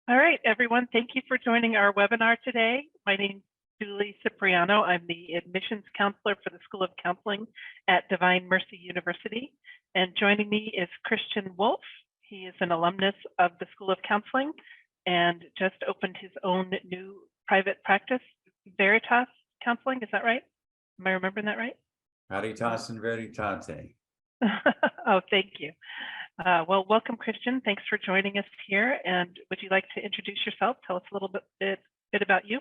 All right, everyone, thank you for joining our webinar today. My name is Julie Cipriano. I'm the admissions counselor for the School of Counseling at Divine Mercy University. And joining me is Christian Wolfe. He is an alumnus of the School of Counseling and just opened his own new private practice, Veritate Counseling. Is that right? Am I remembering that right? Caritas and Veritate. Oh, thank you. Well, welcome, Christian. Thanks for joining us here. And would you like to introduce yourself? Tell us a little bit about you.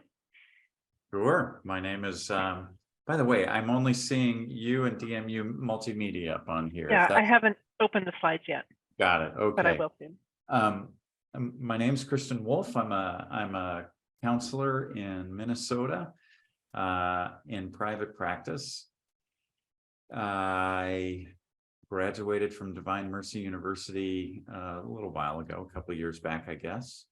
Sure. My name is, by the way, I'm only seeing you and DMU multimedia up on here. Yeah, I haven't opened the slides yet. Got it. Okay. But I will soon. My name's Christian Wolfe. I'm a counselor in Minnesota in private practice. I graduated from Divine Mercy University a little while ago, a couple of years back, I guess.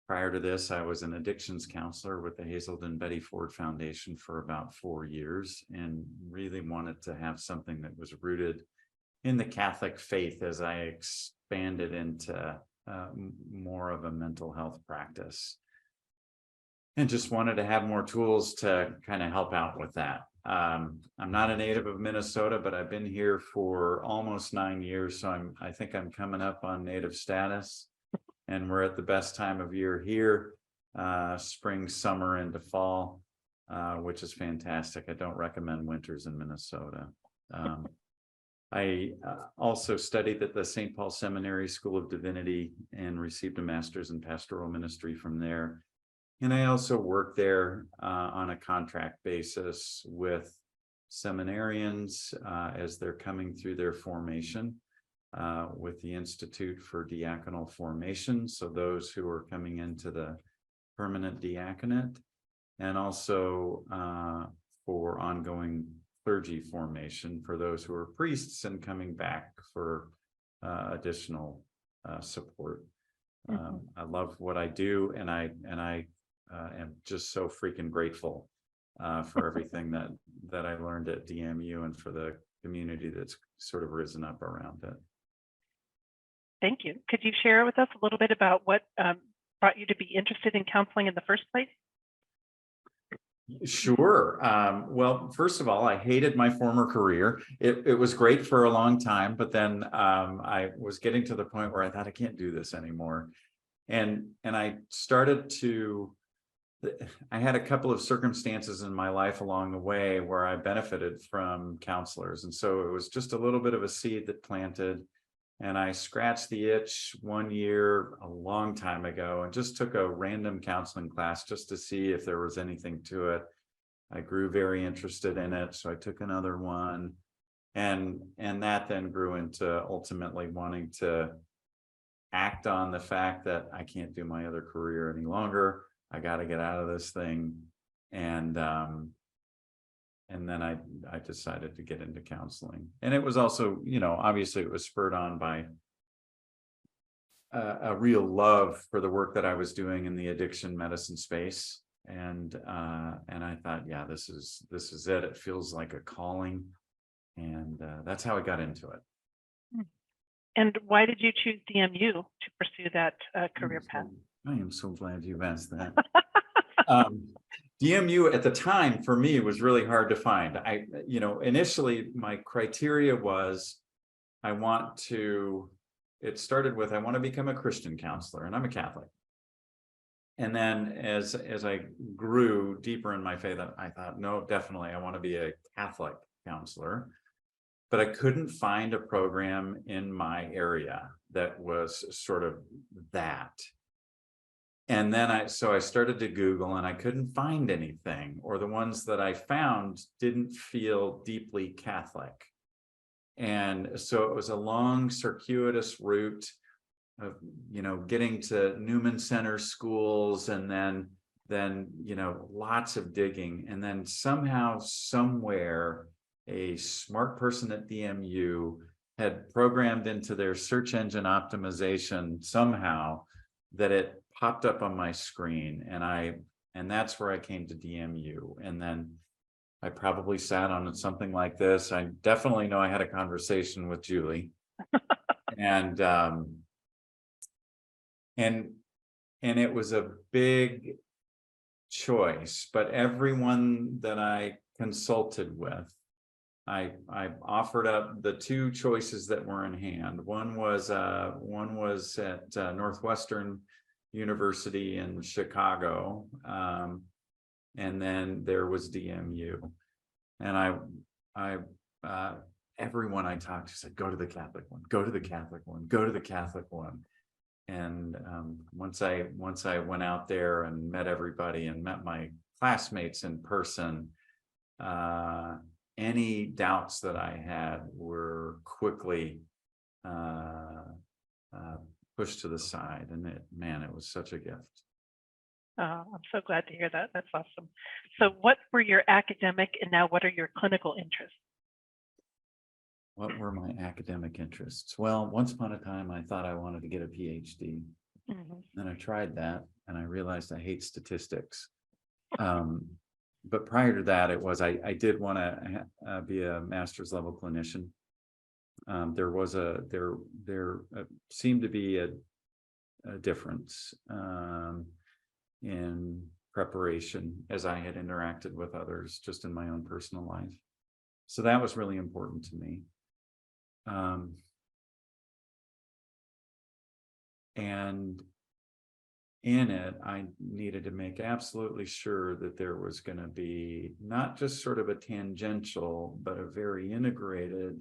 Prior to this, I was an addictions counselor with the Hazelden Betty Ford Foundation for about 4 years and really wanted to have something that was rooted in the Catholic faith as I expanded into more of a mental health practice. And just wanted to have more tools to kind of help out with that. I'm not a native of Minnesota, but I've been here for almost 9 years. So I think I'm coming up on native status, and we're at the best time of year here, spring, summer, into fall, which is fantastic. I don't recommend winters in Minnesota. I also studied at the St. Paul Seminary School of Divinity and received a master's in pastoral ministry from there. And I also work there on a contract basis with seminarians as they're coming through their formation with the Institute for Diaconal Formation. So those who are coming into the permanent diaconate, and also for ongoing clergy formation for those who are priests and coming back for additional support. I love what I do, and I am just so freaking grateful for everything that I learned at DMU and for the community that's sort of risen up around it. Thank you. Could you share with us a little bit about what brought you to be interested in counseling in the first place? Sure. Well, first of all, I hated my former career. It was great for a long time, but then I was getting to the point where I thought I can't do this anymore. And I started to, I had a couple of circumstances in my life along the way where I benefited from counselors. And so it was just a little bit of a seed that planted. And I scratched the itch one year a long time ago and just took a random counseling class just to see if there was anything to it. I grew very interested in it, so I took another one. And that then grew into ultimately wanting to act on the fact that I can't do my other career any longer. I got to get out of this thing. And then I decided to get into counseling. And it was also, obviously it was spurred on by a real love for the work that I was doing in the addiction medicine space. And I thought, yeah, this is it. It feels like a calling. And that's how I got into it. And why did you choose DMU to pursue that career path? I am so glad you've asked that. DMU at the time for me was really hard to find. Initially my criteria was it started with, I want to become a Christian counselor, and I'm a Catholic. And then as I grew deeper in my faith, I thought, no, definitely I want to be a Catholic counselor. But I couldn't find a program in my area that was sort of that. And then so I started to Google, and I couldn't find anything, or the ones that I found didn't feel deeply Catholic. And so it was a long circuitous route of, getting to Newman Center schools, and then lots of digging. And then somehow, somewhere, a smart person at DMU had programmed into their search engine optimization somehow that it popped up on my screen, and that's where I came to DMU. And then I probably sat on something like this. I definitely know I had a conversation with Julie, and it was a big choice, but everyone that I consulted with, I offered up the two choices that were in hand. One was at Northwestern University in Chicago, and then there was DMU. And everyone I talked to said, go to the Catholic one, go to the Catholic one, go to the Catholic one. And once I went out there and met everybody and met my classmates in person, any doubts that I had were quickly pushed to the side. And it was such a gift. Oh, I'm so glad to hear that. That's awesome. So what were your academic and now what are your clinical interests? What were my academic interests? Well, once upon a time, I thought I wanted to get a PhD. Then I tried that and I realized I hate statistics. But prior to that, I did want to be a master's level clinician. There seemed to be a difference in preparation as I had interacted with others just in my own personal life. So that was really important to me. And in it, I needed to make absolutely sure that there was going to be not just sort of a tangential, but a very integrated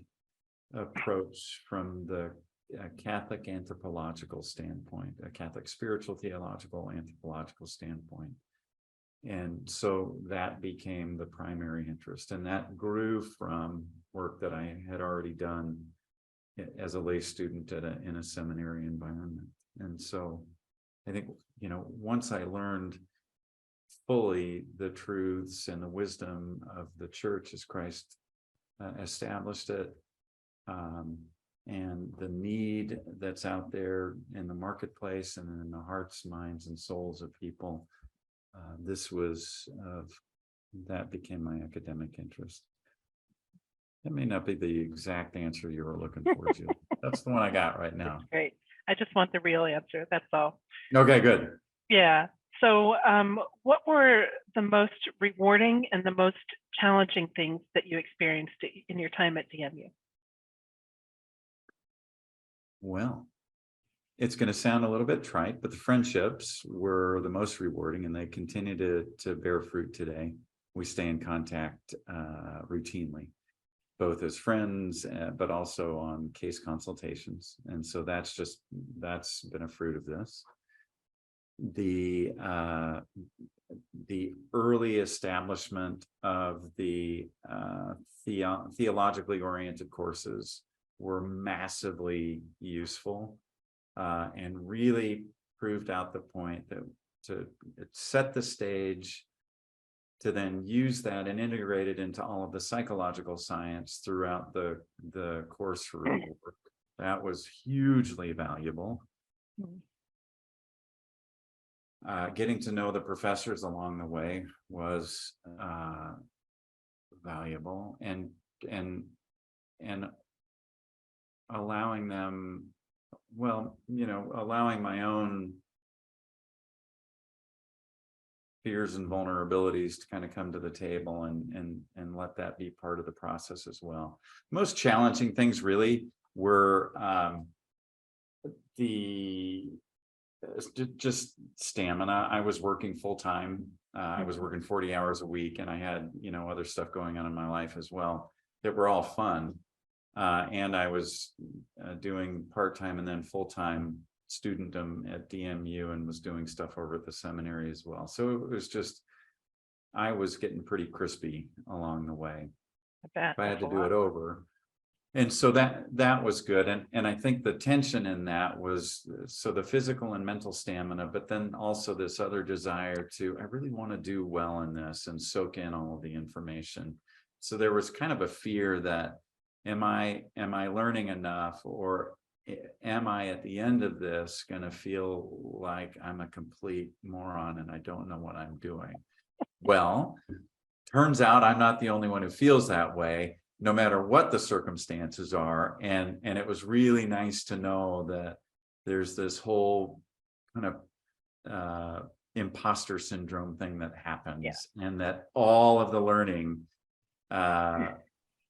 approach from the Catholic anthropological standpoint, a Catholic spiritual, theological, anthropological standpoint. And so that became the primary interest, and that grew from work that I had already done as a lay student in a seminary environment. And so I think, once I learned fully the truths and the wisdom of the church as Christ established it, and the need that's out there in the marketplace and in the hearts, minds, and souls of people, that became my academic interest. That may not be the exact answer you were looking for, Jill. That's the one I got right now. That's great. I just want the real answer. That's all. Okay, good. Yeah. So what were the most rewarding and the most challenging things that you experienced in your time at DMU? Well, it's going to sound a little bit trite, but the friendships were the most rewarding, and they continue to bear fruit today. We stay in contact routinely, both as friends, but also on case consultations. And so that's been a fruit of this. The early establishment of the theologically oriented courses were massively useful, and really proved out the point that to set the stage to then use that and integrate it into all of the psychological science throughout the course work. That was hugely valuable. Getting to know the professors along the way was valuable, and allowing them, allowing my own fears and vulnerabilities to kind of come to the table and let that be part of the process as well. Most challenging things really were just stamina. I was working full time. I was working 40 hours a week, and I had other stuff going on in my life as well that were all fun. And I was doing part-time and then full-time studentdom at DMU, and was doing stuff over at the seminary as well. So it was just, I was getting pretty crispy along the way. I had to do it over. And so that was good. And I think the tension in that was, so the physical and mental stamina, but then also this other desire to, I really want to do well in this and soak in all of the information. So there was kind of a fear that, am I learning enough, or am I at the end of this going to feel like I'm a complete moron and I don't know what I'm doing? Well, turns out I'm not the only one who feels that way, no matter what the circumstances are. And it was really nice to know that there's this whole kind of imposter syndrome thing that happens, and that all of the learning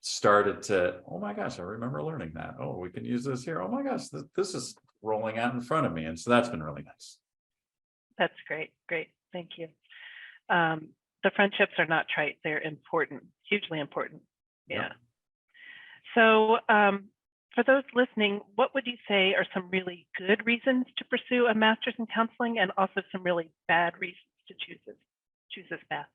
started to, oh my gosh, I remember learning that. Oh, we can use this here. Oh my gosh, this is rolling out in front of me. And so that's been really nice. That's great. Great. Thank you. The friendships are not trite. They're important, hugely important. Yeah. Yep. So for those listening, what would you say are some really good reasons to pursue a master's in counseling, and also some really bad reasons to choose this path?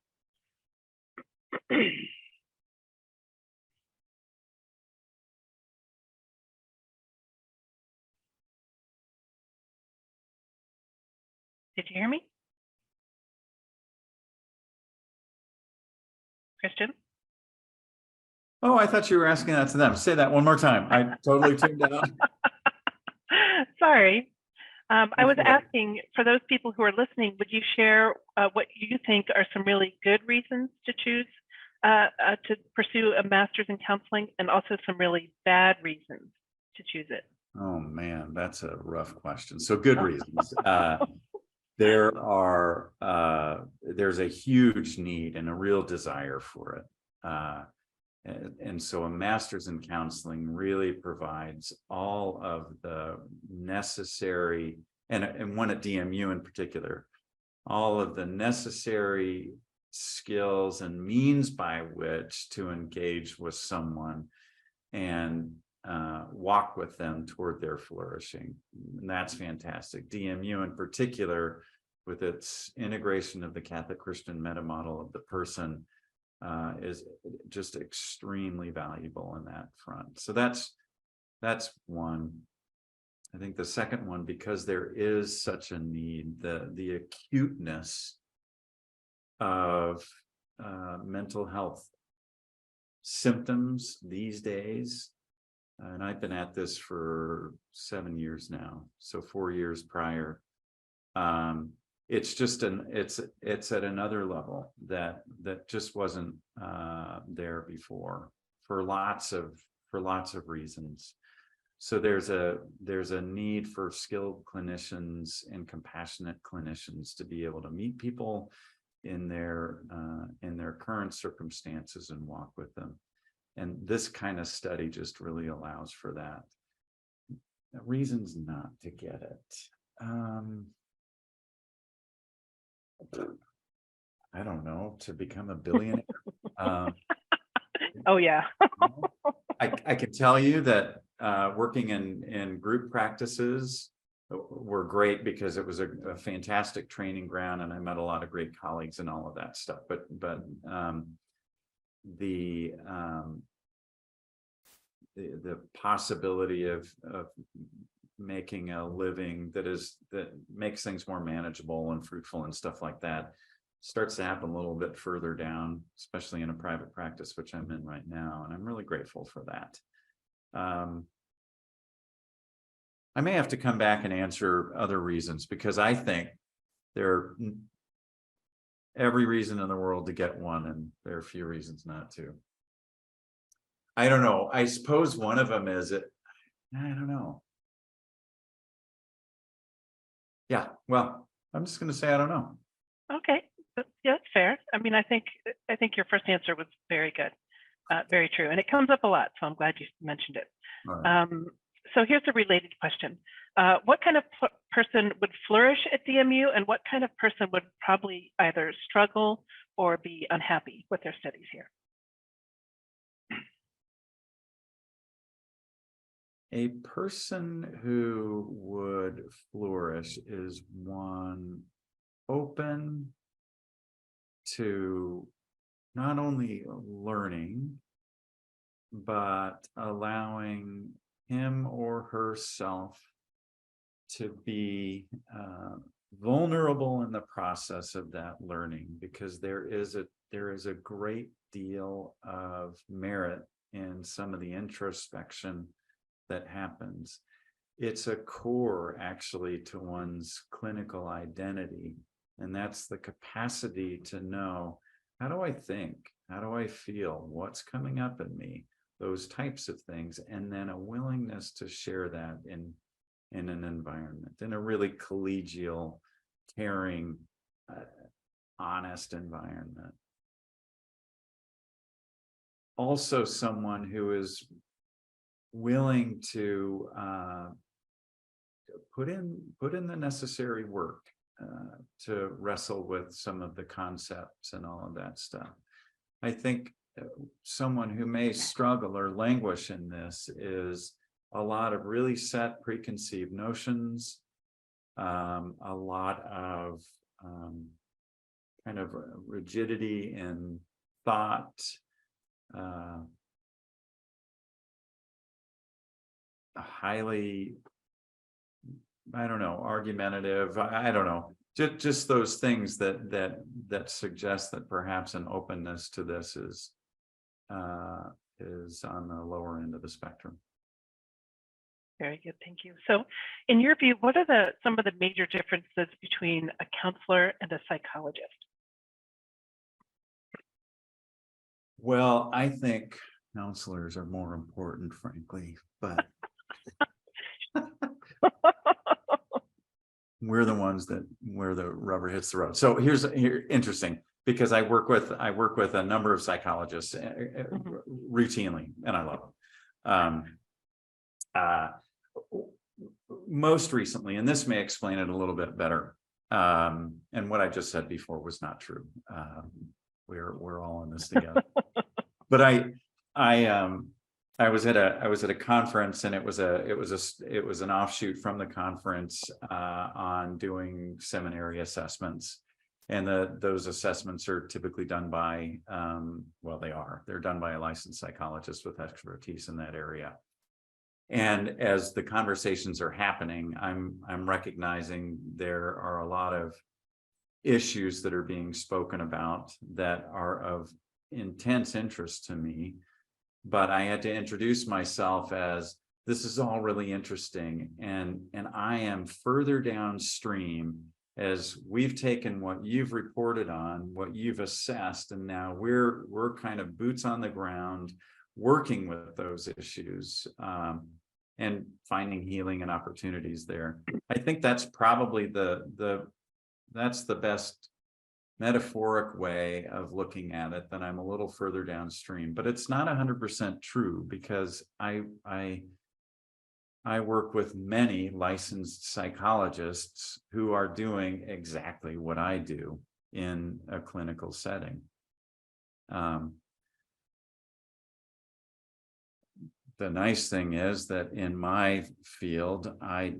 Did you hear me? Christian? Oh, I thought you were asking that to them. Say that one more time. I totally tuned out. Sorry. I was asking, for those people who are listening, would you share what you think are some really good reasons to choose to pursue a master's in counseling, and also some really bad reasons to choose it? Oh man, that's a rough question. So good reasons. There's a huge need and a real desire for it. And so a master's in counseling really provides all of the necessary, and one at DMU in particular, all of the necessary skills and means by which to engage with someone and walk with them toward their flourishing. And that's fantastic. DMU in particular, with its integration of the Catholic Christian meta model of the person, is just extremely valuable in that front. So that's one. I think the second one, because there is such a need, the acuteness of mental health symptoms these days, and I've been at this for 7 years now, so 4 years prior. It's just it's at another level that just wasn't there before, for lots of reasons. So there's a need for skilled clinicians and compassionate clinicians to be able to meet people in their current circumstances and walk with them. And this kind of study just really allows for that. Reasons not to get it. I don't know, to become a billionaire. Oh yeah. I can tell you that working in group practices were great, because it was a fantastic training ground, and I met a lot of great colleagues and all of that stuff. But the possibility of making a living that makes things more manageable and fruitful and stuff like that starts to happen a little bit further down, especially in a private practice, which I'm in right now, and I'm really grateful for that. I may have to come back and answer other reasons, because I think there are every reason in the world to get one, and there are a few reasons not to. I don't know. I suppose one of them is I don't know. Yeah, well, I'm just going to say I don't know. Okay, yeah, that's fair. I mean, I think your first answer was very good, very true, and it comes up a lot, so I'm glad you mentioned it. Right. So here's a related question. What kind of person would flourish at DMU, and what kind of person would probably either struggle or be unhappy with their studies here? A person who would flourish is one open to not only learning, but allowing him or herself to be vulnerable in the process of that learning, because there is a great deal of merit in some of the introspection that happens. It's a core, actually, to one's clinical identity, and that's the capacity to know, how do I think, how do I feel, what's coming up in me, those types of things, and then a willingness to share that in an environment, in a really collegial, caring, honest environment. Also someone who is willing to put in the necessary work to wrestle with some of the concepts and all of that stuff. I think someone who may struggle or languish in this is a lot of really set preconceived notions, a lot of kind of rigidity in thought, highly, I don't know, argumentative. I don't know, just those things that suggest that perhaps an openness to this is on the lower end of the spectrum. Very good, thank you. So in your view, what are some of the major differences between a counselor and a psychologist? Well, I think counselors are more important, frankly, but we're the ones where the rubber hits the road. So here's interesting, because I work with a number of psychologists routinely, and I love them. Most recently, and this may explain it a little bit better, and what I just said before was not true. We're all in this together. But I was at a conference, and it was an offshoot from the conference on doing seminary assessments, and those assessments are typically done by they're done by a licensed psychologist with expertise in that area. And as the conversations are happening, I'm recognizing there are a lot of issues that are being spoken about that are of intense interest to me. But I had to introduce myself as, this is all really interesting, and I am further downstream, as we've taken what you've reported on, what you've assessed, and now we're kind of boots on the ground working with those issues, and finding healing and opportunities there. I think that's probably that's the best metaphoric way of looking at it, that I'm a little further downstream. But it's not 100% true, because I work with many licensed psychologists who are doing exactly what I do in a clinical setting. The nice thing is that in my field, I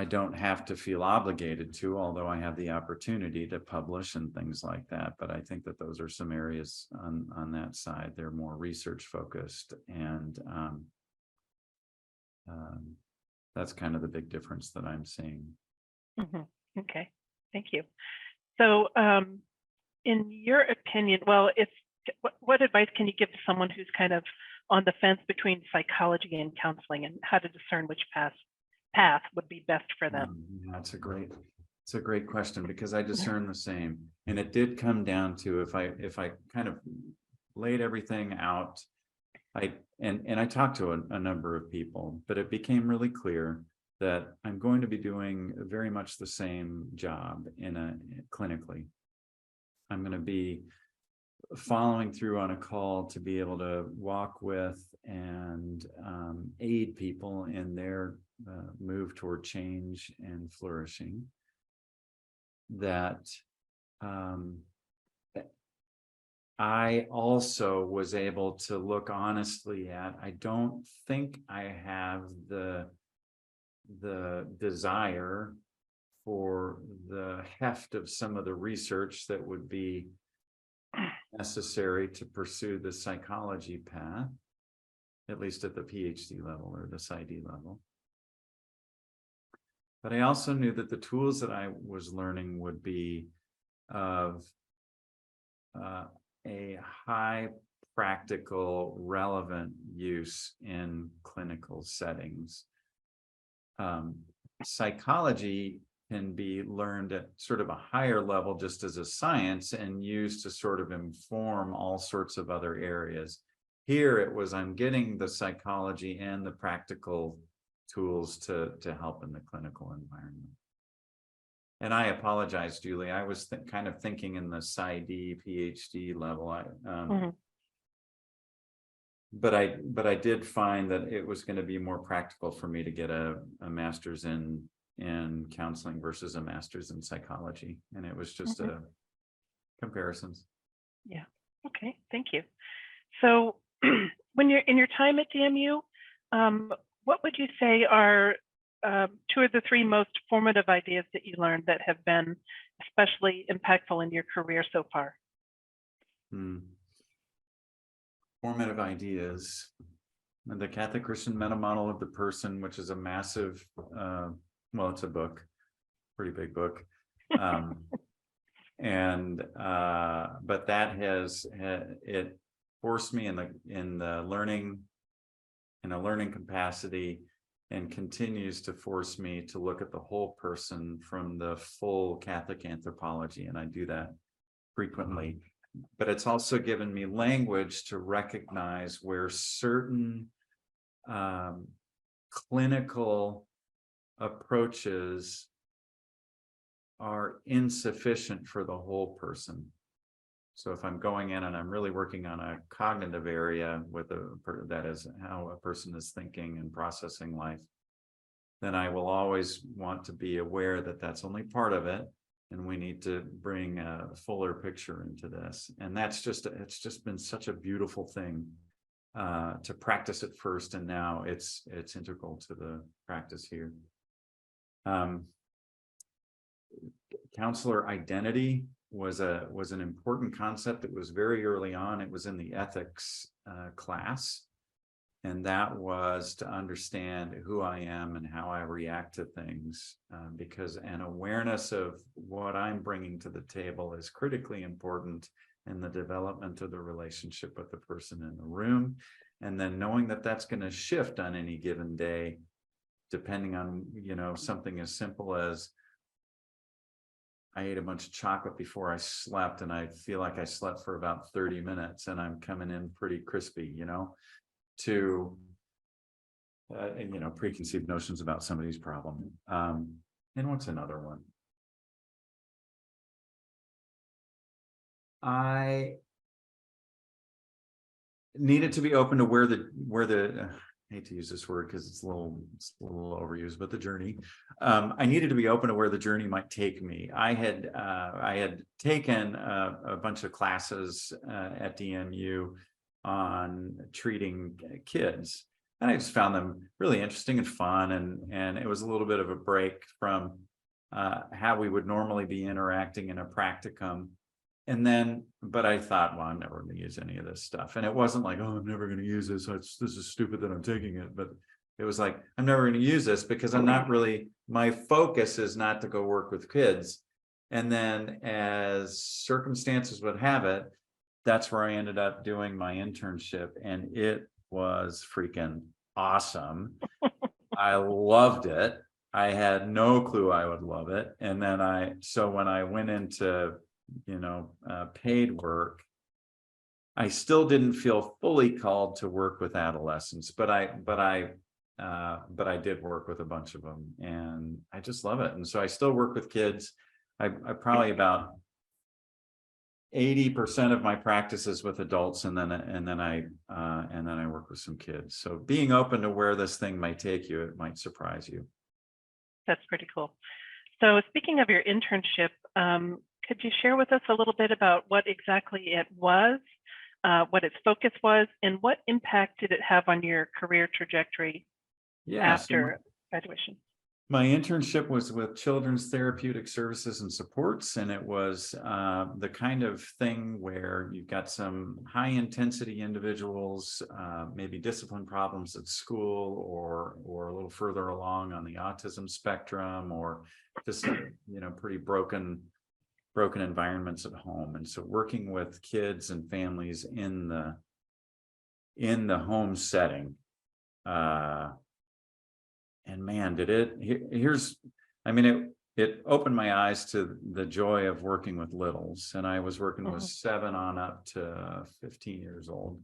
don't have to feel obligated to, although I have the opportunity to publish and things like that. But I think that those are some areas on that side. They're more research focused, and that's kind of the big difference that I'm seeing. Okay, thank you. So in your opinion, what advice can you give to someone who's kind of on the fence between psychology and counseling, and how to discern which path would be best for them? It's a great question, because I discern the same. And it did come down to, if I kind of laid everything out, I talked to a number of people, but it became really clear that I'm going to be doing very much the same job clinically. I'm going to be following through on a call to be able to walk with and aid people in their move toward change and flourishing. That I also was able to look honestly at, I don't think I have the desire for the heft of some of the research that would be necessary to pursue the psychology path, at least at the PhD level or the PsyD level. But I also knew that the tools that I was learning would be of a high practical, relevant use in clinical settings. Psychology can be learned at sort of a higher level, just as a science, and used to sort of inform all sorts of other areas. Here it was, I'm getting the psychology and the practical tools to help in the clinical environment. and I apologize, Julie, I was kind of thinking in the PsyD, PhD level. But I did find that it was going to be more practical for me to get a master's in counseling versus a master's in psychology. And it was just a comparisons. Yeah. Okay. Thank you. So when you're in your time at DMU, what would you say are 2 of the 3 most formative ideas that you learned that have been especially impactful in your career so far? Formative ideas. The Catholic Christian meta model of the person, which is a massive, well, it's a book, pretty big book. But that it forced me in the learning, in a learning capacity, and continues to force me to look at the whole person from the full Catholic anthropology. And I do that frequently. But it's also given me language to recognize where certain clinical approaches are insufficient for the whole person. So if I'm going in and I'm really working on a cognitive area with that is how a person is thinking and processing life, then I will always want to be aware that that's only part of it. And we need to bring a fuller picture into this. And it's just been such a beautiful thing to practice it first. And now it's integral to the practice here. Counselor identity was an important concept that was very early on. It was in the ethics class. And that was to understand who I am and how I react to things, because an awareness of what I'm bringing to the table is critically important in the development of the relationship with the person in the room. And then knowing that that's going to shift on any given day, depending on, something as simple as I ate a bunch of chocolate before I slept and I feel like I slept for about 30 minutes and I'm coming in pretty crispy, to preconceived notions about somebody's problem. And what's another one? I needed to be open to where the I hate to use this word because it's a little overused, but the journey. I needed to be open to where the journey might take me. I had taken a bunch of classes at DMU on treating kids, and I just found them really interesting and fun, and it was a little bit of a break from how we would normally be interacting in a practicum. And then, but I thought, well, I'm never going to use any of this stuff. And it wasn't like, oh, I'm never going to use this. This is stupid that I'm taking it. But it was like, I'm never going to use this because I'm not really, my focus is not to go work with kids. And then as circumstances would have it, that's where I ended up doing my internship. And it was freaking awesome. I loved it. I had no clue I would love it. And then so when I went into paid work, I still didn't feel fully called to work with adolescents, but I did work with a bunch of them, and I just love it. And so I still work with kids. I probably about 80% of my practice is with adults, and then I work with some kids. So being open to where this thing might take you, it might surprise you. That's pretty cool. So speaking of your internship, could you share with us a little bit about what exactly it was, what its focus was, and what impact did it have on your career trajectory after graduation? My internship was with Children's Therapeutic Services and Supports, and it was the kind of thing where you've got some high intensity individuals, maybe discipline problems at school, or a little further along on the autism spectrum, or just pretty broken environments at home. And so working with kids and families in the home setting, and man, did it opened my eyes to the joy of working with littles. And I was working with 7 on up to 15 years old.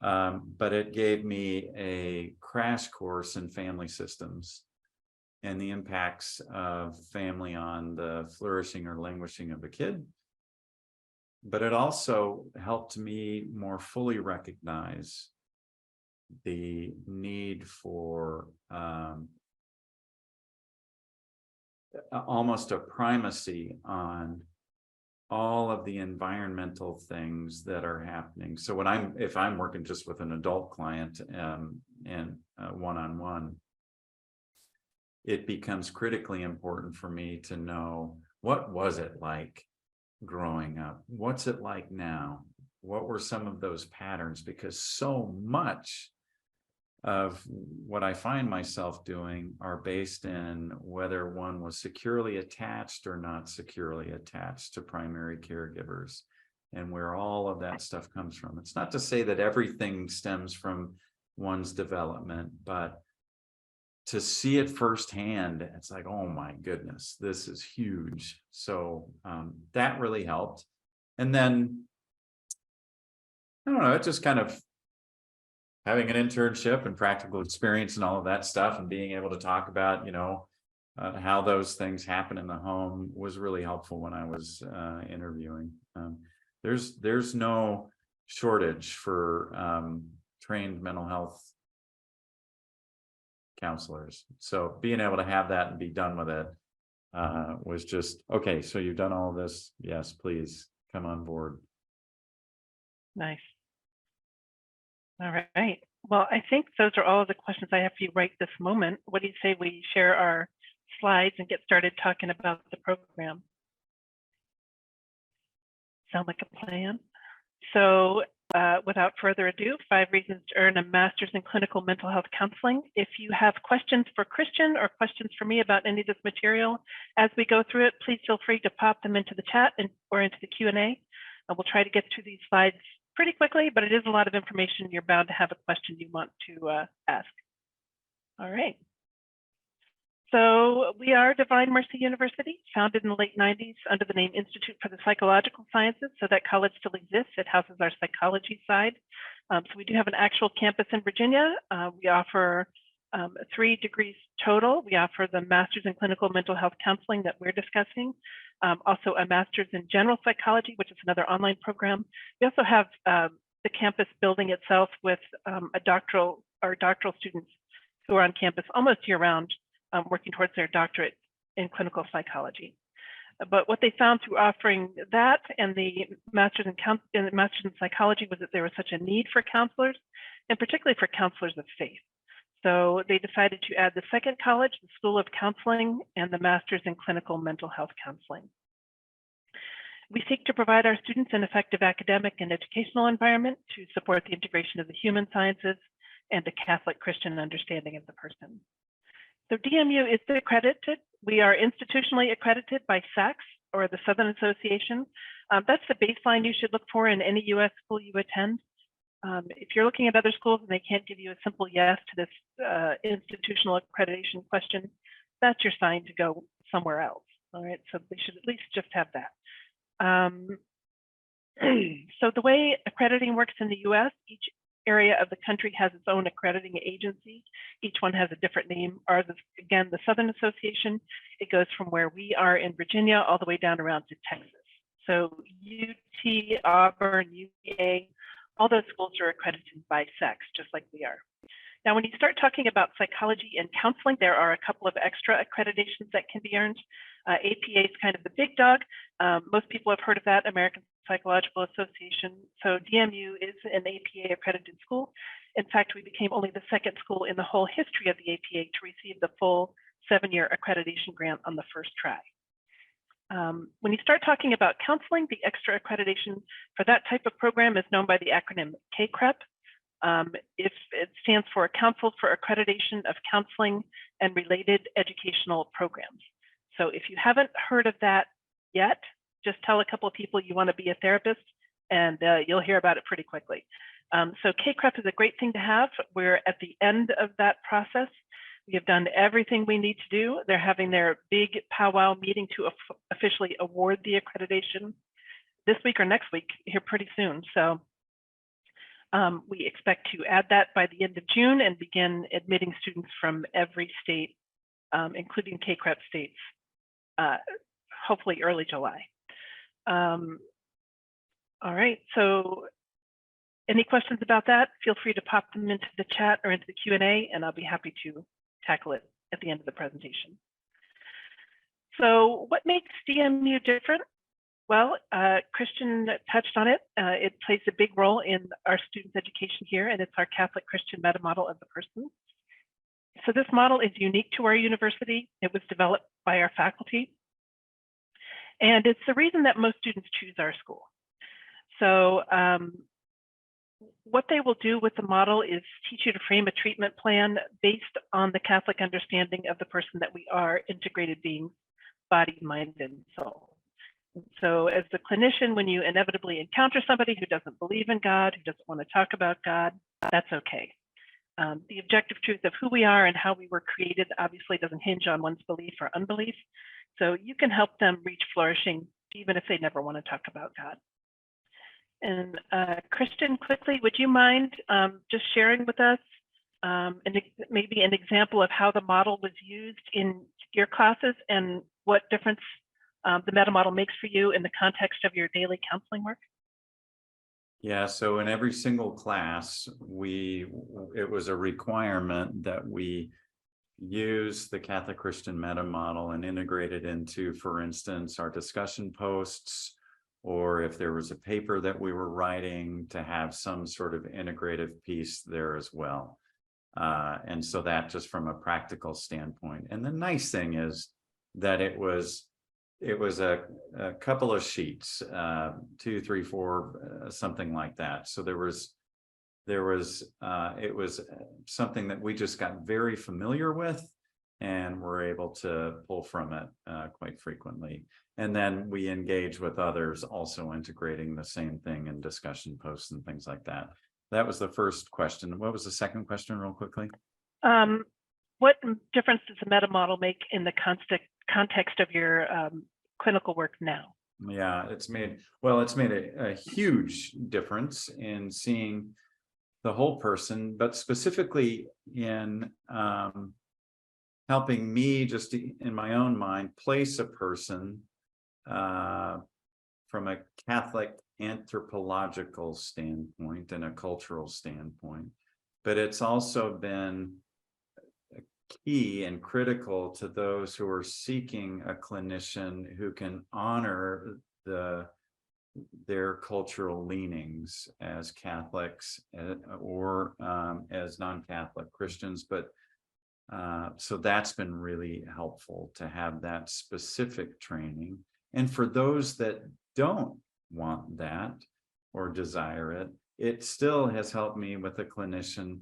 But it gave me a crash course in family systems and the impacts of family on the flourishing or languishing of a kid. But it also helped me more fully recognize the need for almost a primacy on all of the environmental things that are happening. So if I'm working just with an adult client and one-on-one, it becomes critically important for me to know, what was it like growing up? What's it like now? What were some of those patterns? Because so much of what I find myself doing are based in whether one was securely attached or not securely attached to primary caregivers, and where all of that stuff comes from. It's not to say that everything stems from one's development, but to see it firsthand, it's like, oh my goodness, this is huge. So that really helped. And then, I don't know, it just kind of having an internship and practical experience and all of that stuff, and being able to talk about, how those things happen in the home was really helpful when I was interviewing. There's no shortage for trained mental health counselors. So being able to have that and be done with it was just, okay, so you've done all of this. Yes, please come on board. Nice. All right. Well, I think those are all of the questions I have for you right this moment. What do you say we share our slides and get started talking about the program? Sound like a plan? So without further ado, 5 reasons to earn a master's in clinical mental health counseling. If you have questions for Christian or questions for me about any of this material as we go through it, please feel free to pop them into the chat or into the Q&A. We'll try to get through these slides pretty quickly, but it is a lot of information. You're bound to have a question you want to ask. All right. So we are Divine Mercy University, founded in the late 90s under the name Institute for the Psychological Sciences. So that college still exists. It houses our psychology side. So we do have an actual campus in Virginia. We offer 3 degrees total. We offer the Master's in Clinical Mental Health Counseling that we're discussing. Also a Master's in General Psychology, which is another online program. We also have the campus building itself with doctoral students who are on campus almost year-round, working towards their doctorate in clinical psychology. But what they found through offering that and the Master's in Psychology was that there was such a need for counselors, and particularly for counselors of faith. So they decided to add the second college, the School of Counseling, and the Master's in Clinical Mental Health Counseling. We seek to provide our students an effective academic and educational environment to support the integration of the human sciences and a Catholic Christian understanding of the person. So DMU is accredited. We are institutionally accredited by SACS, or the Southern Association. That's the baseline you should look for in any US school you attend. If you're looking at other schools and they can't give you a simple yes to this institutional accreditation question, that's your sign to go somewhere else. All right, so they should at least just have that. So the way accrediting works in the US, each area of the country has its own accrediting agency. Each one has a different name. Ours is, again, the Southern Association. It goes from where we are in Virginia all the way down around to Texas. So UT, Auburn, UVA, all those schools are accredited by SACS, just like we are. Now, when you start talking about psychology and counseling, there are a couple of extra accreditations that can be earned. APA is kind of the big dog. Most people have heard of that, American Psychological Association. So DMU is an APA accredited school. In fact, we became only the 2nd school in the whole history of the APA to receive the full 7-year accreditation grant on the first try. When you start talking about counseling, the extra accreditation for that type of program is known by the acronym CACREP. It stands for Council for Accreditation of Counseling and Related Educational Programs. So if you haven't heard of that yet, just tell a couple of people you want to be a therapist, and you'll hear about it pretty quickly. So CACREP is a great thing to have. We're at the end of that process. We have done everything we need to do. They're having their big powwow meeting to officially award the accreditation this week or next week, here pretty soon. So we expect to add that by the end of June and begin admitting students from every state including Caritas states, hopefully early July. All right, so any questions about that? Feel free to pop them into the chat or into the Q&A, and I'll be happy to tackle it at the end of the presentation. So what makes DMU different? Well, Christian touched on it. It plays a big role in our students' education here, and it's our Catholic Christian meta model of the person. So this model is unique to our university. It was developed by our faculty, and it's the reason that most students choose our school. So what they will do with the model is teach you to frame a treatment plan based on the Catholic understanding of the person that we are, integrated beings, body, mind, and soul. So as the clinician, when you inevitably encounter somebody who doesn't believe in God, who doesn't want to talk about God, that's okay. The objective truth of who we are and how we were created obviously doesn't hinge on one's belief or unbelief. So you can help them reach flourishing even if they never want to talk about God. And Christian, quickly, would you mind just sharing with us maybe an example of how the model was used in your classes and what difference the meta model makes for you in the context of your daily counseling work? Yeah, so in every single class, it was a requirement that we use the Catholic Christian meta model and integrate it into, for instance, our discussion posts, or if there was a paper that we were writing, to have some sort of integrative piece there as well. And so that just from a practical standpoint. And the nice thing is that it was a couple of sheets, 2, 3, 4, something like that. So it was something that we just got very familiar with and were able to pull from it quite frequently. And then we engage with others, also integrating the same thing in discussion posts and things like that. That was the first question. What was the second question, real quickly? What difference does the meta model make in the context of your clinical work now? Yeah, it's made a huge difference in seeing the whole person, but specifically in helping me just in my own mind place a person from a Catholic anthropological standpoint and a cultural standpoint. But it's also been key and critical to those who are seeking a clinician who can honor their cultural leanings as Catholics or as non-Catholic Christians. But so that's been really helpful to have that specific training. And for those that don't want that or desire it, it still has helped me with a clinician.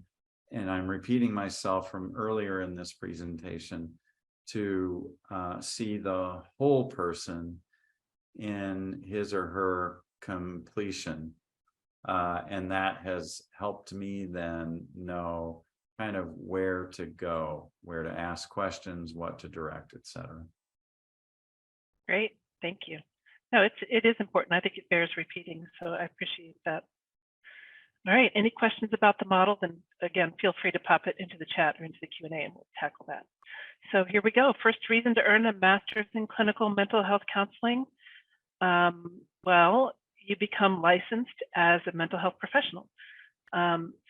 And I'm repeating myself from earlier in this presentation to see the whole person in his or her completion. And that has helped me then know kind of where to go, where to ask questions, what to direct, etc. Great, thank you. No, it is important. I think it bears repeating, so I appreciate that. All right, any questions about the model? Then again, feel free to pop it into the chat or into the Q&A and we'll tackle that. So here we go. First reason to earn a master's in clinical mental health counseling. Well, you become licensed as a mental health professional.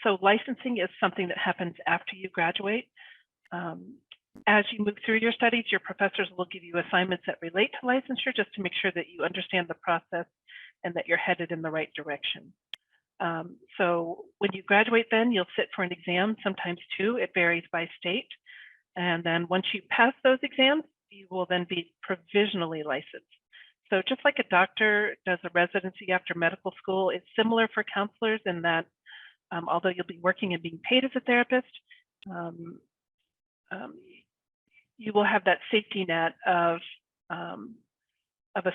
So licensing is something that happens after you graduate. As you move through your studies, your professors will give you assignments that relate to licensure just to make sure that you understand the process and that you're headed in the right direction. So when you graduate, then you'll sit for an exam, sometimes 2, it varies by state. And then once you pass those exams, you will then be provisionally licensed. So just like a doctor does a residency after medical school, it's similar for counselors in that although you'll be working and being paid as a therapist, you will have that safety net of a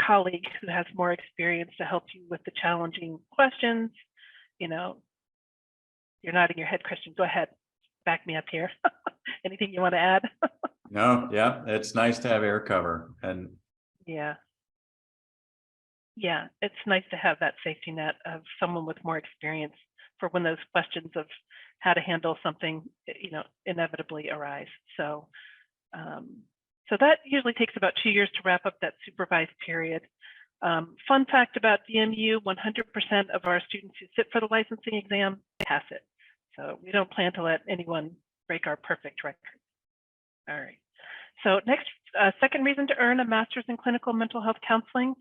colleague who has more experience to help you with the challenging questions. You're nodding your head, Christian. Go ahead, back me up here. Anything you want to add? No, yeah, it's nice to have air cover. And yeah, it's nice to have that safety net of someone with more experience for when those questions of how to handle something, inevitably arise. So that usually takes about 2 years to wrap up that supervised period. Fun fact about DMU, 100% of our students who sit for the licensing exam pass it. So we don't plan to let anyone break our perfect record. All right. So next, second reason to earn a master's in clinical mental health counseling.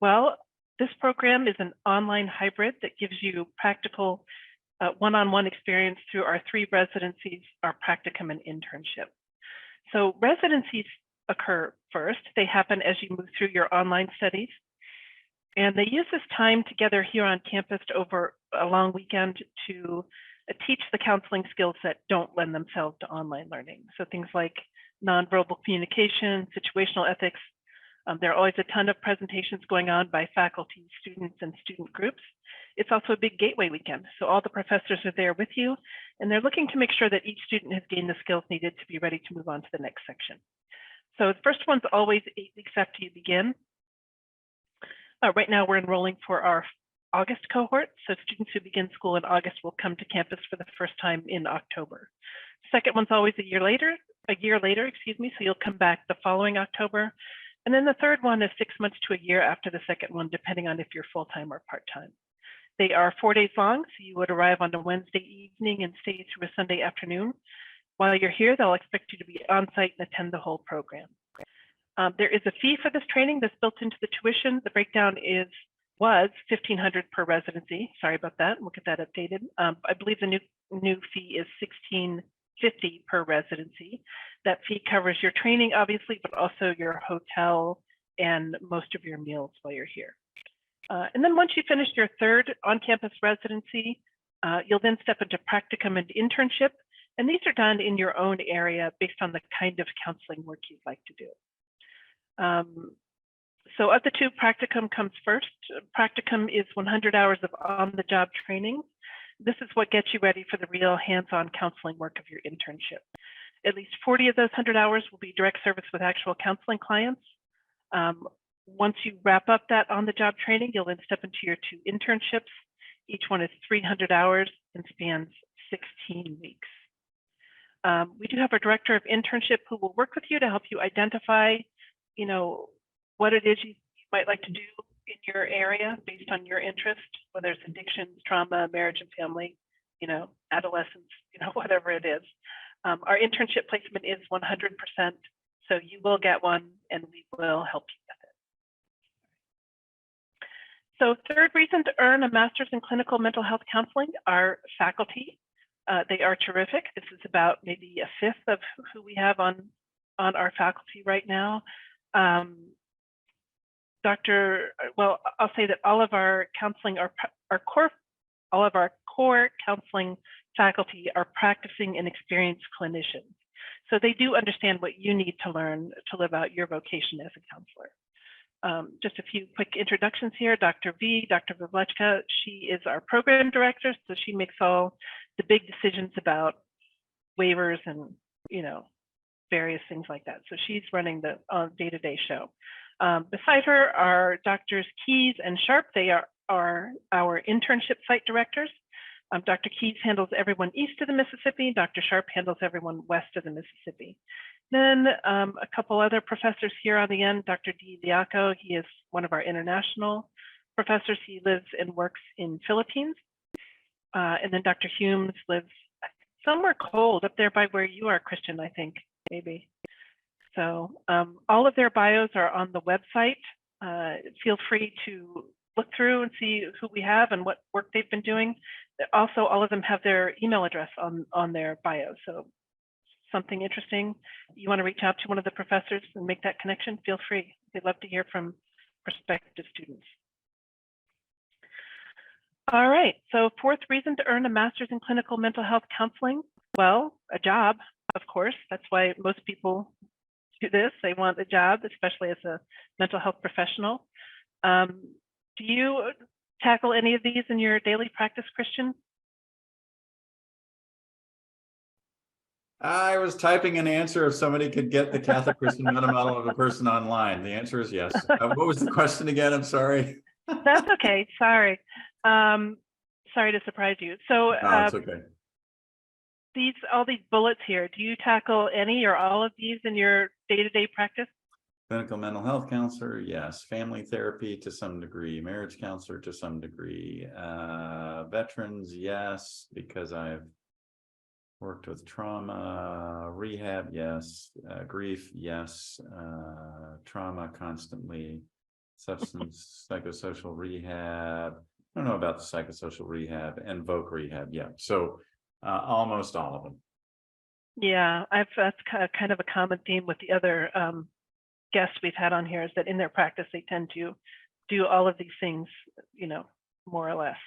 Well, this program is an online hybrid that gives you practical one-on-one experience through our 3 residencies, our practicum and internship. So residencies occur first. They happen as you move through your online studies. And they use this time together here on campus over a long weekend to teach the counseling skills that don't lend themselves to online learning. So things like nonverbal communication, situational ethics. There are always a ton of presentations going on by faculty, students, and student groups. It's also a big gateway weekend. So all the professors are there with you, and they're looking to make sure that each student has gained the skills needed to be ready to move on to the next section. So the first one's always 8 weeks after you begin. Right now we're enrolling for our August cohort. So students who begin school in August will come to campus for the first time in October. Second one's always a year later, excuse me. So you'll come back the following October. And then the third one is 6 months to a year after the second one, depending on if you're full-time or part-time. They are 4 days long, so you would arrive on a Wednesday evening and stay through a Sunday afternoon. While you're here, they'll expect you to be on site and attend the whole program. There is a fee for this training that's built into the tuition. The breakdown was $1,500 per residency. Sorry about that. We'll get that updated. I believe the new fee is $1,650 per residency. That fee covers your training, obviously, but also your hotel and most of your meals while you're here. And then once you finish your third on-campus residency, you'll then step into practicum and internship. And these are done in your own area based on the kind of counseling work you'd like to do. So of the 2, practicum comes first. Practicum is 100 hours of on-the-job training. This is what gets you ready for the real hands-on counseling work of your internship. At least 40 of those 100 hours will be direct service with actual counseling clients. Once you wrap up that on-the-job training, you'll then step into your 2 internships. Each one is 300 hours and spans 16 weeks. We do have a director of internship who will work with you to help you identify, what it is you might like to do in your area based on your interest, whether it's addictions, trauma, marriage and family, adolescence, whatever it is. Our internship placement is 100%, so you will get one and we will help you with it. So third reason to earn a master's in clinical mental health counseling are faculty. They are terrific. This is about maybe a fifth of who we have on our faculty right now. I'll say that all of our counseling, all of our core counseling faculty are practicing and experienced clinicians. So they do understand what you need to learn to live out your vocation as a counselor. Just a few quick introductions here. Dr. Vivlechka, she is our program director, so she makes all the big decisions about waivers and, various things like that. So she's running the day-to-day show. Beside her are Drs. Keys and Sharp. They are our internship site directors. Dr. Keys handles everyone east of the Mississippi. Dr. Sharp handles everyone west of the Mississippi. Then a couple other professors here on the end. Dr. D. Liaco, he is one of our international professors. He lives and works in Philippines. And then Dr. Humes lives somewhere cold up there by where you are, Christian, I think, maybe. So all of their bios are on the website. Feel free to look through and see who we have and what work they've been doing. Also, all of them have their email address on their bio. So something interesting, you want to reach out to one of the professors and make that connection, feel free. They'd love to hear from prospective students. All right, so fourth reason to earn a master's in clinical mental health counseling. Well, a job, of course. That's why most people do this. They want a job, especially as a mental health professional. Do you tackle any of these in your daily practice, Christian? I was typing an answer if somebody could get the Catholic Christian Model of a person online. The answer is yes. What was the question again? I'm sorry. That's okay. Sorry. Sorry to surprise you. So No, it's okay. all these bullets here, do you tackle any or all of these in your day-to-day practice? Clinical mental health counselor, yes. Family therapy to some degree. Marriage counselor to some degree. Veterans, yes, because I've worked with trauma. Rehab, yes. Grief, yes. Trauma constantly. Substance, psychosocial rehab. I don't know about the psychosocial rehab and voc rehab. Yeah. So almost all of them. Yeah, that's kind of a common theme with the other guests we've had on here, is that in their practice they tend to do all of these things, more or less.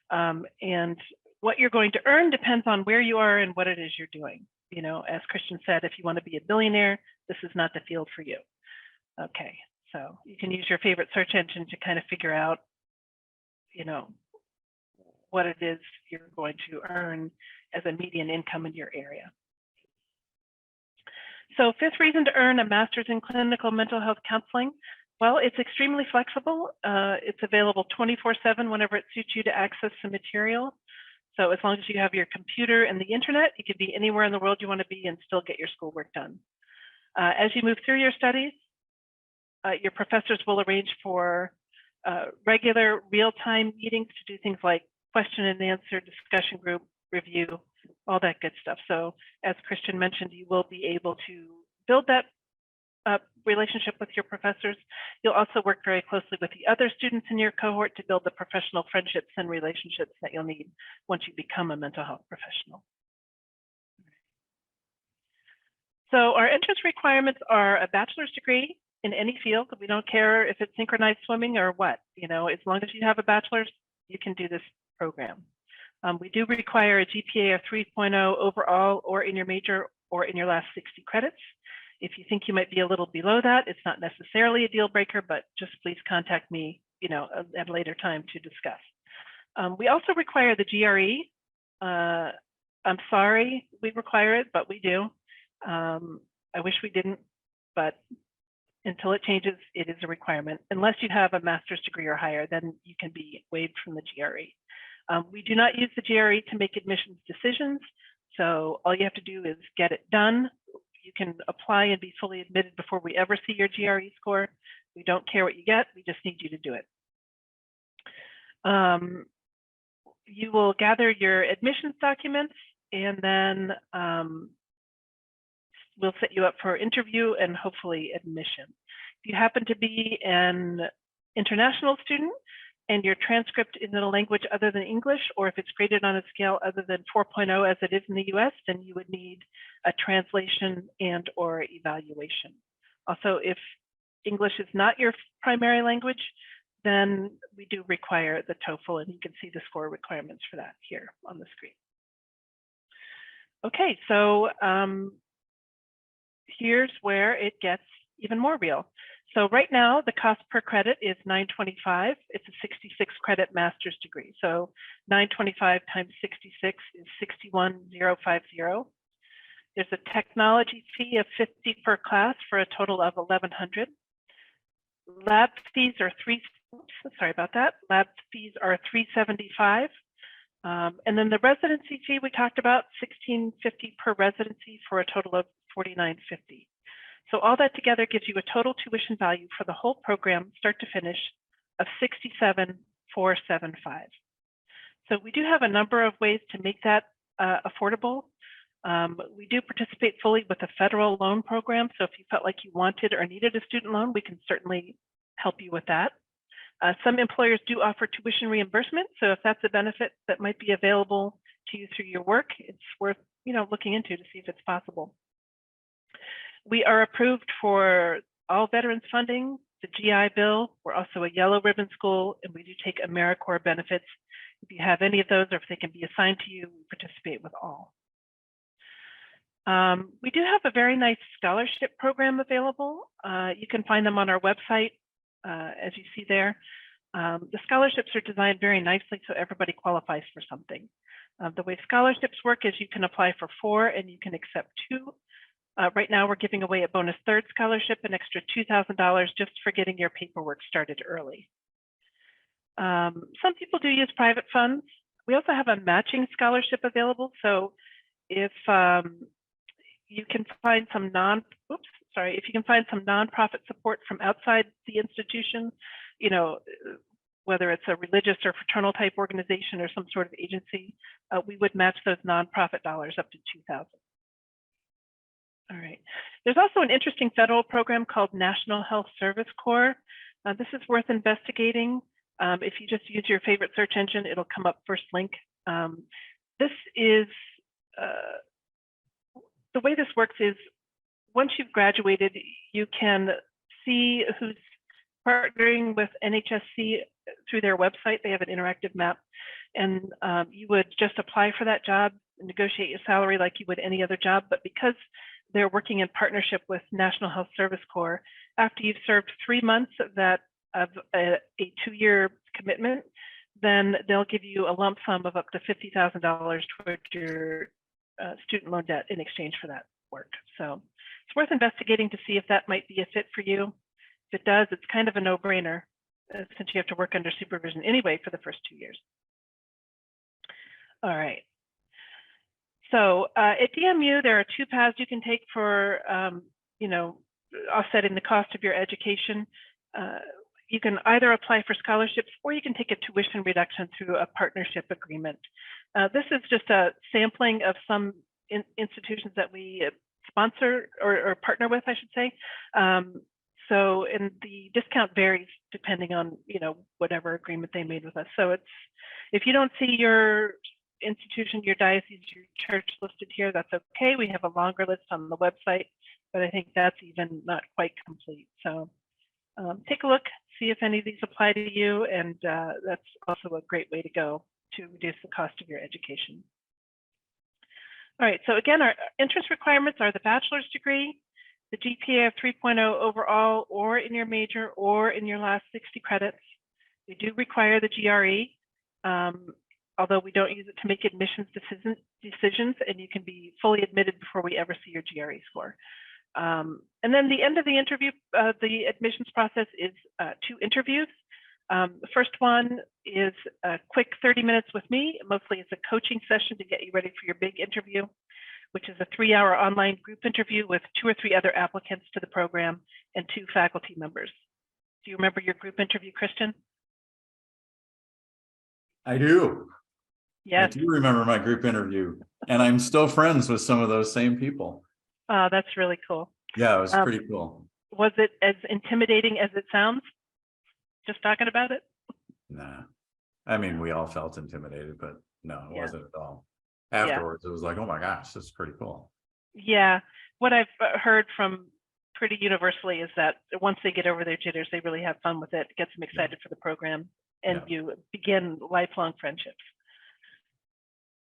And what you're going to earn depends on where you are and what it is you're doing. As Christian said, if you want to be a billionaire, this is not the field for you. Okay, so you can use your favorite search engine to kind of figure out, what it is you're going to earn as a median income in your area. So 5th reason to earn a master's in clinical mental health counseling. Well, it's extremely flexible. It's available 24/7 whenever it suits you to access the material. So as long as you have your computer and the internet, you can be anywhere in the world you want to be and still get your schoolwork done. As you move through your studies, your professors will arrange for regular real-time meetings to do things like question and answer, discussion group, review, all that good stuff. So as Christian mentioned, you will be able to build that relationship with your professors. You'll also work very closely with the other students in your cohort to build the professional friendships and relationships that you'll need once you become a mental health professional. So our entrance requirements are a bachelor's degree in any field. We don't care if it's synchronized swimming or what, as long as you have a bachelor's, you can do this program. We do require a GPA of 3.0 overall or in your major or in your last 60 credits. If you think you might be a little below that, it's not necessarily a deal breaker, but just please contact me, at a later time to discuss. We also require the GRE. I'm sorry we require it, but we do. I wish we didn't, but until it changes, it is a requirement. Unless you have a master's degree or higher, then you can be waived from the GRE. We do not use the GRE to make admissions decisions. So all you have to do is get it done. You can apply and be fully admitted before we ever see your GRE score. We don't care what you get, we just need you to do it. You will gather your admissions documents, and then we'll set you up for interview and hopefully admission. If you happen to be an international student and your transcript is in a language other than English, or if it's graded on a scale other than 4.0 as it is in the US, then you would need a translation and or evaluation. Also, if English is not your primary language, then we do require the TOEFL, and you can see the score requirements for that here on the screen. Okay, so here's where it gets even more real. So right now, the cost per credit is $925. It's a 66 credit master's degree. So 925 times 66 is 61,050. There's a technology fee of $50 per class for a total of $1,100. Lab fees are Lab fees are $375. And then the residency fee we talked about, $1,650 per residency for a total of $4,950. So all that together gives you a total tuition value for the whole program, start to finish, of $67,475. So we do have a number of ways to make that affordable. We do participate fully with a federal loan program. So if you felt like you wanted or needed a student loan, we can certainly help you with that. Some employers do offer tuition reimbursement. So if that's a benefit that might be available to you through your work, it's worth looking into to see if it's possible. We are approved for all veterans funding, the GI Bill. We're also a yellow ribbon school, and we do take AmeriCorps benefits. If you have any of those, or if they can be assigned to you, we participate with all. We do have a very nice scholarship program available. You can find them on our website, as you see there. The scholarships are designed very nicely so everybody qualifies for something. The way scholarships work is you can apply for 4 and you can accept 2. Right now, we're giving away a bonus 3rd scholarship, an extra $2,000 just for getting your paperwork started early. Some people do use private funds. We also have a matching scholarship available. So if you can find some if you can find some nonprofit support from outside the institution, you know, whether it's a religious or fraternal type organization or some sort of agency, we would match those nonprofit dollars up to $2,000. All right. There's also an interesting federal program called National Health Service Corps. This is worth investigating. If you just use your favorite search engine, it'll come up first link. This is, the way this works is once you've graduated, you can see who's partnering with NHSC through their website. They have an interactive map, and you would just apply for that job and negotiate your salary like you would any other job. But because they're working in partnership with National Health Service Corps, after you've served 3 months of that of a 2-year commitment, then they'll give you a lump sum of up to $50,000 towards your student loan debt in exchange for that work. So it's worth investigating to see if that might be a fit for you. If it does, it's kind of a no-brainer since you have to work under supervision anyway for the first 2 years. All right. So at DMU, there are 2 paths you can take for, you know, offsetting the cost of your education. You can either apply for scholarships or you can take a tuition reduction through a partnership agreement. This is just a sampling of some institutions that we sponsor or partner with, I should say. So, and the discount varies depending on, you know, whatever agreement they made with us. So it's, if you don't see your institution, your diocese, your church listed here, that's okay. We have a longer list on the website, but I think that's even not quite complete. So take a look, see if any of these apply to you, and that's also a great way to go to reduce the cost of your education. All right, so again, our entrance requirements are the bachelor's degree, the GPA of 3.0 overall, or in your major, or in your last 60 credits. We do require the GRE, although we don't use it to make admissions decisions, and you can be fully admitted before we ever see your GRE score. And then the end of the interview, the admissions process is 2 interviews. The first one is a quick 30 minutes with me. Mostly it's a coaching session to get you ready for your big interview, which is a 3-hour online group interview with 2 or 3 other applicants to the program and 2 faculty members. Do you remember your group interview, Christian? I do. Yes. I do remember my group interview, and I'm still friends with some of those same people. Oh, that's really cool. Yeah, it was pretty cool. Was it as intimidating as it sounds? Just talking about it? Nah. I mean, we all felt intimidated, but no, it wasn't at all. Afterwards, it was like, oh my gosh, this is pretty cool. Yeah. What I've heard from pretty universally is that once they get over their jitters, they really have fun with it. It gets them excited for the program, and you begin lifelong friendships.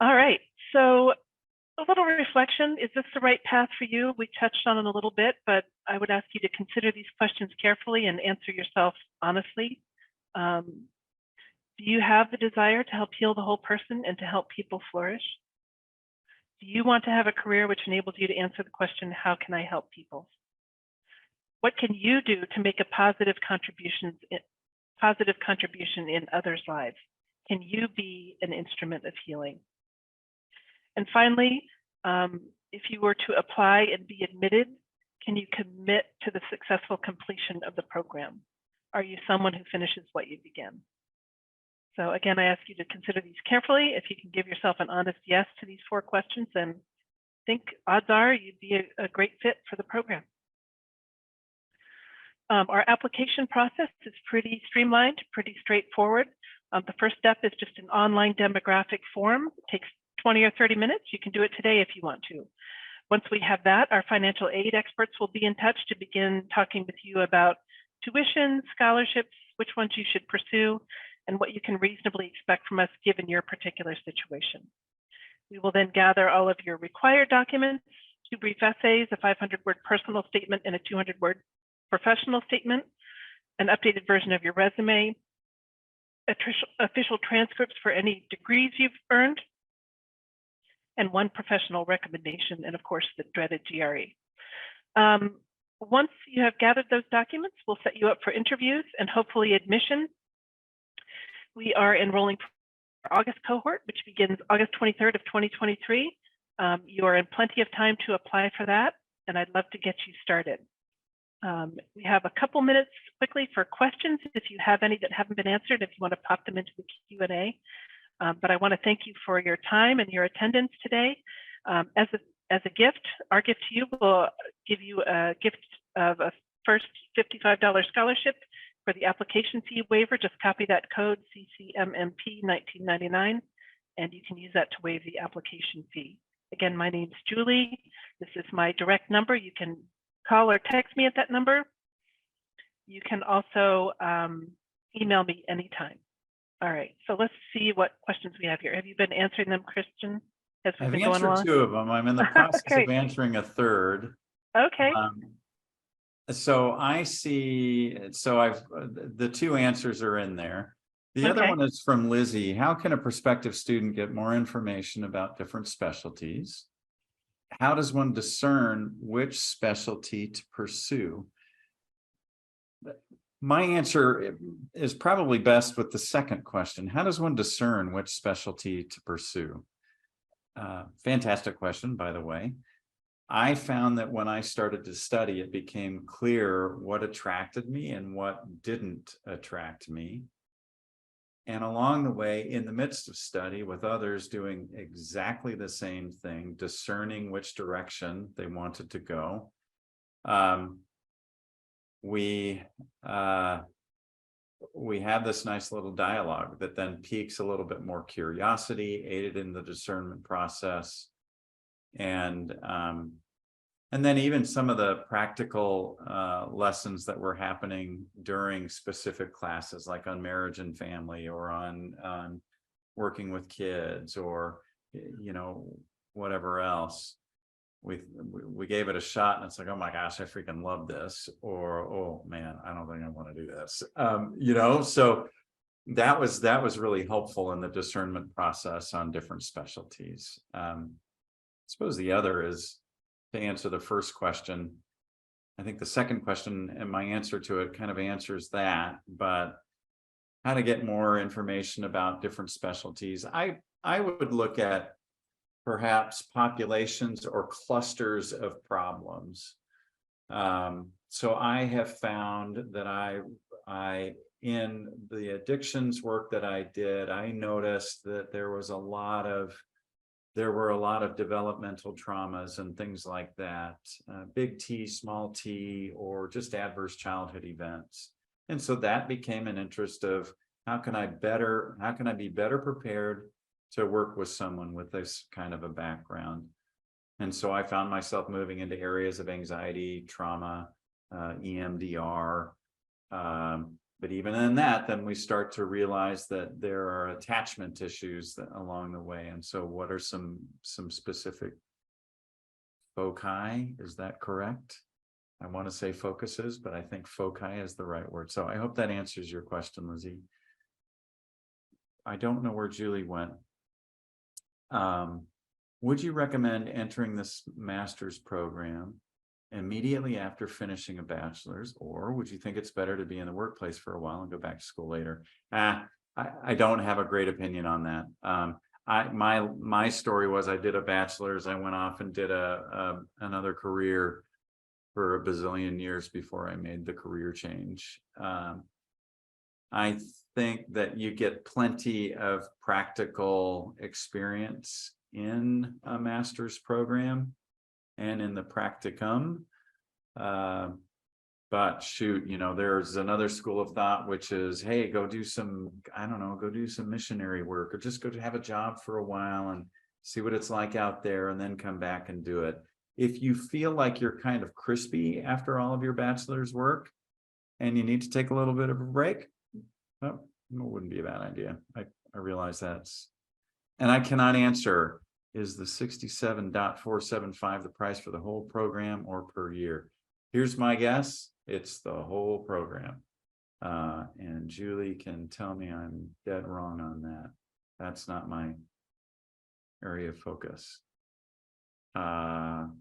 All right. So a little reflection, is this the right path for you? We touched on it a little bit, but I would ask you to consider these questions carefully and answer yourself honestly. Do you have the desire to help heal the whole person and to help people flourish? Do you want to have a career which enables you to answer the question, how can I help people? What can you do to make a positive contribution in others' lives? Can you be an instrument of healing? And finally, if you were to apply and be admitted, can you commit to the successful completion of the program? Are you someone who finishes what you began? So again, I ask you to consider these carefully. If you can give yourself an honest yes to these 4 questions, then I think odds are you'd be a great fit for the program. Our application process is pretty streamlined, pretty straightforward. The first step is just an online demographic form. It takes 20 or 30 minutes. You can do it today if you want to. Once we have that, our financial aid experts will be in touch to begin talking with you about tuition, scholarships, which ones you should pursue, and what you can reasonably expect from us given your particular situation. We will then gather all of your required documents, 2 brief essays, a 500-word personal statement, and a 200-word professional statement, an updated version of your resume, official transcripts for any degrees you've earned, and 1 professional recommendation, and of course, the dreaded GRE. Once you have gathered those documents, we'll set you up for interviews and hopefully admission. We are enrolling for August cohort, which begins August 23rd of 2023. You are in plenty of time to apply for that, and I'd love to get you started. We have a couple minutes quickly for questions if you have any that haven't been answered, if you want to pop them into the Q&A. But I want to thank you for your time and your attendance today. As a gift, our gift to you will give you a gift of a first $55 scholarship for the application fee waiver. Just copy that code CCMMP 1999, and you can use that to waive the application fee. Again, my name's Julie. This is my direct number. You can call or text me at that number. You can also email me anytime. All right, so let's see what questions we have here. Have you been answering them, Christian? As we've been going along? 2 of them. I'm in the process of answering a third. Okay. So I see, the 2 answers are in there. The other one is from Lizzie. How can a prospective student get more information about different specialties? How does one discern which specialty to pursue? My answer is probably best with the second question. How does one discern which specialty to pursue? Fantastic question, by the way. I found that when I started to study, it became clear what attracted me and what didn't attract me. And along the way, in the midst of study with others doing exactly the same thing, discerning which direction they wanted to go, we have this nice little dialogue that then piques a little bit more curiosity, aided in the discernment process. And then even some of the practical lessons that were happening during specific classes, like on marriage and family, or on working with kids, or whatever else. We gave it a shot, and it's like, oh my gosh, I freaking love this, or oh man, I don't think I want to do this. So that was really helpful in the discernment process on different specialties. I suppose the other is, to answer the first question, I think the second question and my answer to it kind of answers that, but how to get more information about different specialties. I would look at perhaps populations or clusters of problems. So I have found that I in the addictions work that I did, I noticed that there were a lot of developmental traumas and things like that, big T, small t, or just adverse childhood events. And so that became an interest of how can I be better prepared to work with someone with this kind of a background. And so I found myself moving into areas of anxiety, trauma, EMDR, but even in that, then we start to realize that there are attachment issues along the way. And so what are some specific foci? Is that correct? I want to say focuses, but I think foci is the right word. So I hope that answers your question, Lizzie. I don't know where Julie went. Would you recommend entering this master's program immediately after finishing a bachelor's, or would you think it's better to be in the workplace for a while and go back to school later? I don't have a great opinion on that. My story was I did a bachelor's, I went off and did another career for a bazillion years before I made the career change. I think that you get plenty of practical experience in a master's program and in the practicum. But shoot, there's another school of thought, which is, hey, go do some missionary work, or just go to have a job for a while and see what it's like out there, and then come back and do it. If you feel like you're kind of crispy after all of your bachelor's work and you need to take a little bit of a break, well, it wouldn't be a bad idea. I realize and I cannot answer, is the $67.475 the price for the whole program or per year? Here's my guess. It's the whole program. And Julie can tell me I'm dead wrong on that. That's not my area of focus. All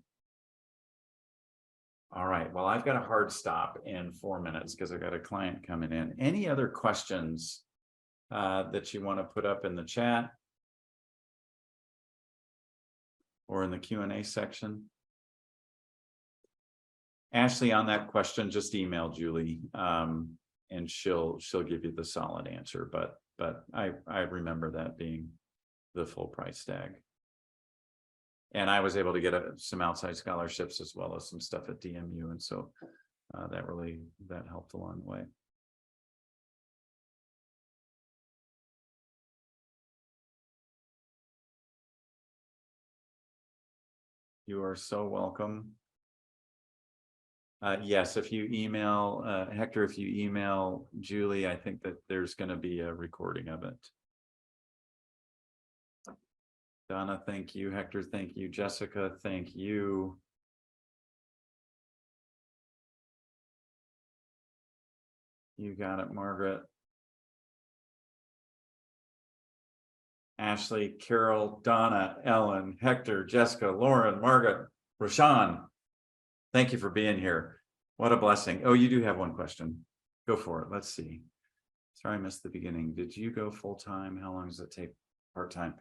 right. Well, I've got a hard stop in 4 minutes because I've got a client coming in. Any other questions that you want to put up in the chat? or in the Q&A section. Ashley, on that question, just email Julie, and she'll give you the solid answer. But I remember that being the full price tag. And I was able to get some outside scholarships as well as some stuff at DMU, and so that helped along the way. You are so welcome. Yes, if you email Hector, if you email Julie, I think that there's going to be a recording of it. Donna, thank you. Hector, thank you. Jessica, thank you. You got it, Margaret. Ashley, Carol, Donna, Ellen, Hector, Jessica, Lauren, Margaret, Rashawn. Thank you for being here. What a blessing. Oh, you do have one question. Go for it. Let's see. Sorry, I missed the beginning. Did you go full-time? How long does it take part-time?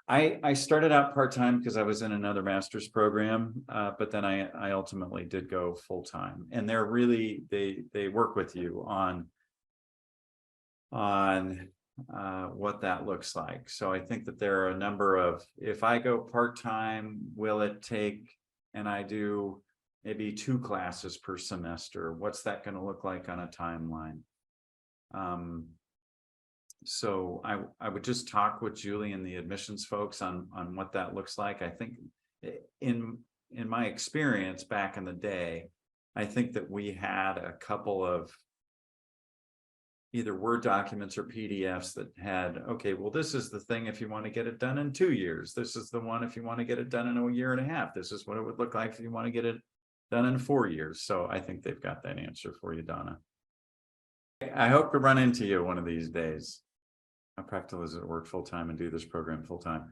I started out part-time because I was in another master's program, but then I ultimately did go full-time. And they're really, they work with you on what that looks like. So I think that there are a number of, if I go part-time, will it take, and I do maybe 2 classes per semester, what's that going to look like on a timeline? So I would just talk with Julie and the admissions folks on what that looks like. I think in my experience back in the day, I think that we had a couple of either Word documents or PDFs that had, okay, well, this is the thing if you want to get it done in 2 years. This is the one if you want to get it done in a year and a half. This is what it would look like if you want to get it done in 4 years. So I think they've got that answer for you, Donna. I hope to run into you one of these days. How practical is it to work full-time and do this program full-time?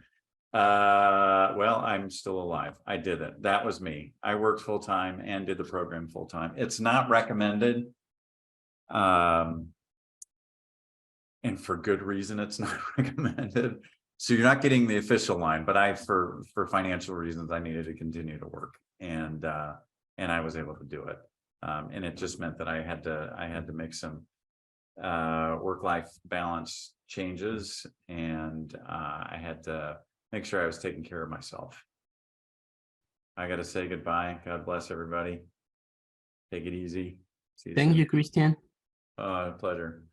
Well, I'm still alive. I did it. That was me. I worked full-time and did the program full-time. It's not recommended. And for good reason, it's not recommended. So you're not getting the official line, but for financial reasons, I needed to continue to work, and I was able to do it. And it just meant that I had to make some work-life balance changes, and I had to make sure I was taking care of myself. I got to say goodbye. God bless everybody. Take it easy. See you soon. Thank you, Christian. Pleasure.